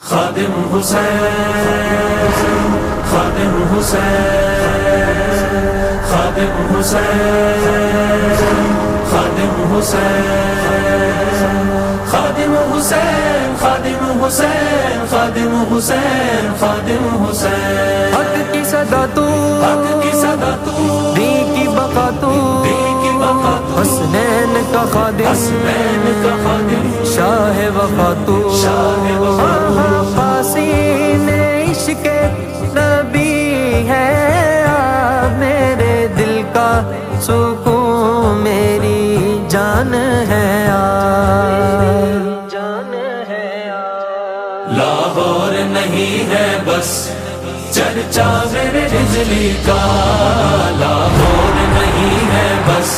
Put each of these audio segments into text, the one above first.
خادم حسین، خادم حسین، خادم حسین، خادم حسین، خادم حسین، خادم حسین، خادم حسین، خادم حسین، حق کی صدا تو، حق کی صدا تو، دین کی بقا تو، دین کی بقا تو، حسنین کا خادم، حسنین کا خادم، شاہ وفا تو، شاہ وفا تو، حسین عشق نبی ہے آپ میرے دل کا سکون، میری جان ہے آپ، جان ہے آپ، لاہور نہیں ہے بس چرچا میرے رجلی کا، لاہور نہیں ہے بس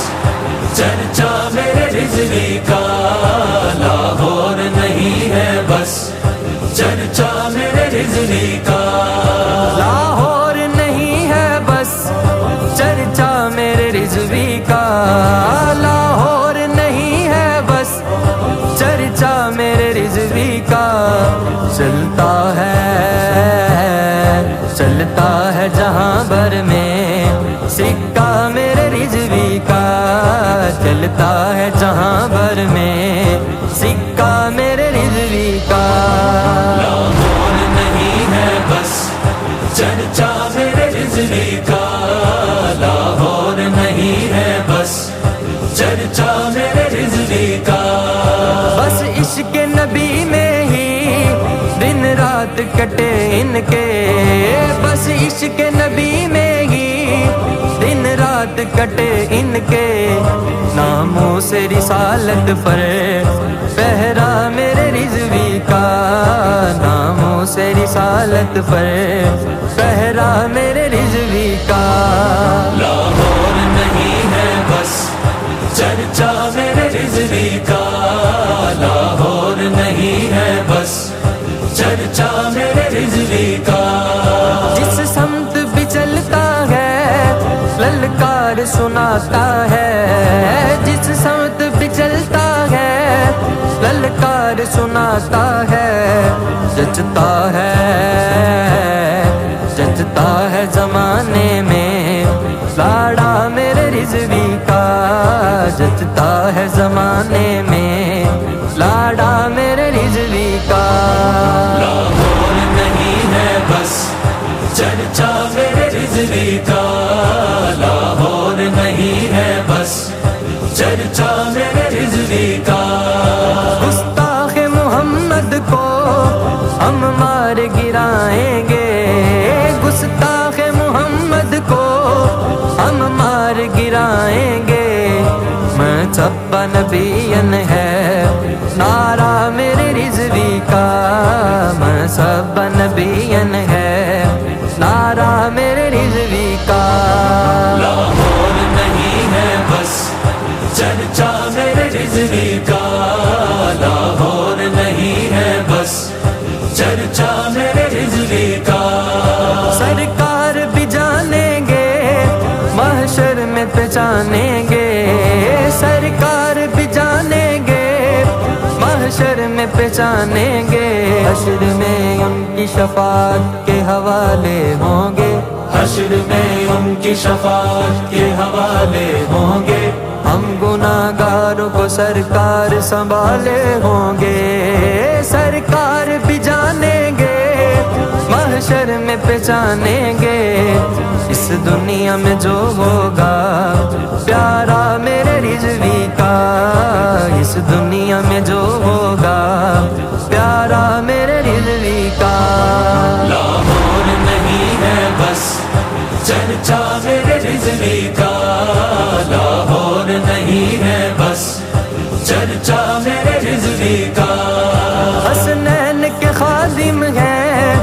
چرچا میرے رجلی کا، لاہور نہیں ہے بس چرچا میرے رجلی کا، لاہور نہیں ہے بس چرچا میرے رضوی کا، لاہور نہیں ہے بس چرچا میرے رضوی کا، چلتا ہے جہاں بھر میں سکہ میرے رضوی کا، چلتا ہے جہاں بھر میں سکہ میرے رضوی کا، لاہور نہیں ہے بس چرچا میرے رجلی کا، لاہور نہیں ہے بس چرچا میرے رجلی کا، بس عشق نبی میں ہی دن رات کٹے ان کے، بس عشق نبی میں ہی دن رات کٹے ان کے، ناموں سے رسالت پر پہرا میرے رضوی کا، ناموں سے رسالت پر پہرا میرے رضوی کا، لاہور نہیں ہے بس چرچا میرے رجلی کا، لاہور نہیں ہے بس چرچا میرے رجلی کا، جس سمت بھی چلتا ہے للکار سناتا ہے، جس سمت بھی چلتا ہے للکار سناتا ہے، جچتا ہے زمانے میں لاڑا میرے رضوی کا، جچتا ہے زمانے میں لاڑا میرے رضوی کا، لاہور نہیں ہے بس چرچا میرے رجلی کا، لاہور نہیں ہے بس چرچا میرے رجلی کا، گستاخ محمد کو ہم مار گرائیں گے، گستاخ محمد کو ہم مار گرائیں گے، میں سب نبین ہے نعرہ میرے رضوی کا، میں سب نبین ہے نعرہ میرے رضوی کا، لاہور نہیں ہے بس چرچا میرے رجلی کا، لاہور نہیں ہے بس چرچا میرے رجلی کا، سرکار بھی جانیں گے محشر میں پہچانیں گے، سرکار بھی جانیں گے محشر میں پہچانیں گے، حشر میں ان کی شفاعت کے حوالے ہوں گے، حشر میں ان کی شفاعت کے حوالے ہوں گے، ہم گناہگاروں کو سرکار سنبھالے ہوں گے، سرکار بھی جانیں گے محشر میں پہچانیں گے، اس دنیا میں جو ہوگا پیارا میرے رضوی کا، اس دنیا میں جو ہوگا پیارا میرے رضوی کا، لاہور نہیں ہے بس چرچا میرے رجلی کا، لاہور نہیں ہے بس چرچا میرے رجلی کا، حسنین کے خادم ہیں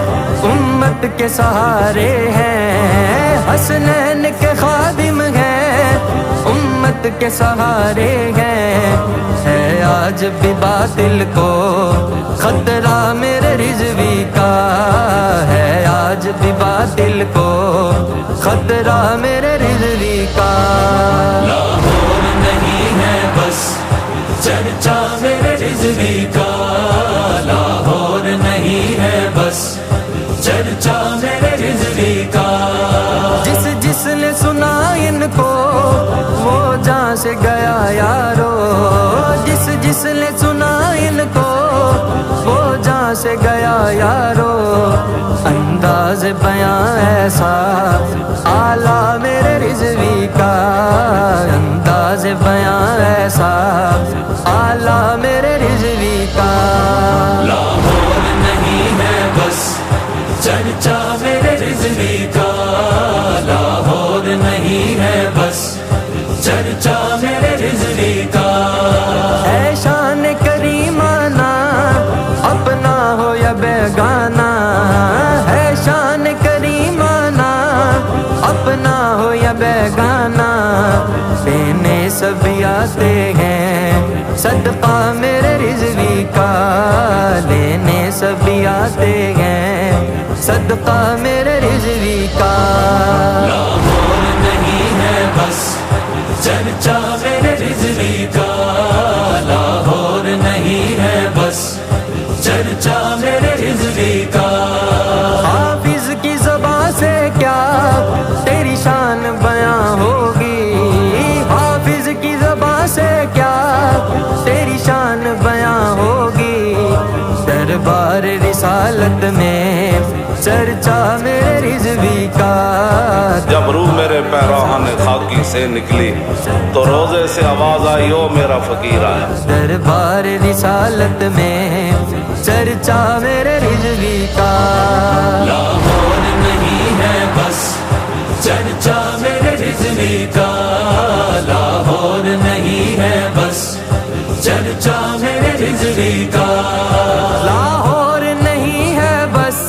امت کے سہارے ہیں، حسنین کے خادم ہیں امت کے سہارے ہیں، ہے آج بھی باطل کو خطرہ میرے رضوی کا، ہے آج بھی باطل کو خطرہ میرے رضوی کا، لاہور نہیں ہے بس چرچا میرے رجلی کا، لاہور نہیں ہے مسئلے سنا ان کو وہ جہاں سے گیا یارو انداز بیاں ایسا اعلیٰ میرے رضوی کا انداز بیاں ایسا اعلیٰ میرے رضوی کا لاہور نہیں ہے بس چرچا میرے رضوی کا لاہور نہیں ہے بس چرچا میرے رضوی کا اے شان کریمانہ اپنا ہو یا بیگانہ ہے شان کریمانہ اپنا ہو یا بیگانہ لینے سبھی آتے ہیں صدقہ میرے رضوی کا لینے سبھی آتے ہیں صدقہ میرے رضوی کا لاہور نہیں ہے بس چرچا میرے رضوی کا لاہور نہیں ہے بس چرچا میرے رضوی کا حافظ کی زبان سے کیا تیری شان بیاں ہوگی حافظ کی زبان سے کیا تیری شان بیاں ہوگی دربار رسالت میں چرچا میرے رضوی کا جب روح میرے پیراہن خاکی سے نکلی تو روزے سے آواز آئی او میرا فقیر آیا دربار رسالت میں چرچا میرے رضوی کا لاہور نہیں ہے بس چرچا میرے رضوی کا لاہور نہیں ہے بس چرچا میرے رضوی کا لاہور نہیں ہے بس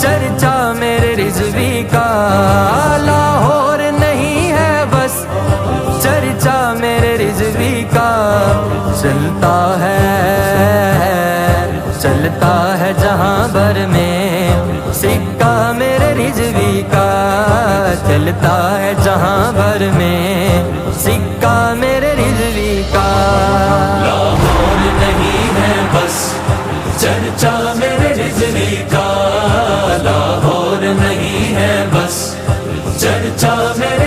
چرچا میرے رضوی کا لاہور نہیں ہے بس چرچا میرے رضوی کا چلتا ہے جہاں بھر میں سکہ میرے رضوی کا چلتا ہے جہاں بھر میں سکہ میرے رضوی کا لاہور نہیں ہے بس چرچا میرے رضوی کا لاہور نہیں ہے بس چرچا میرے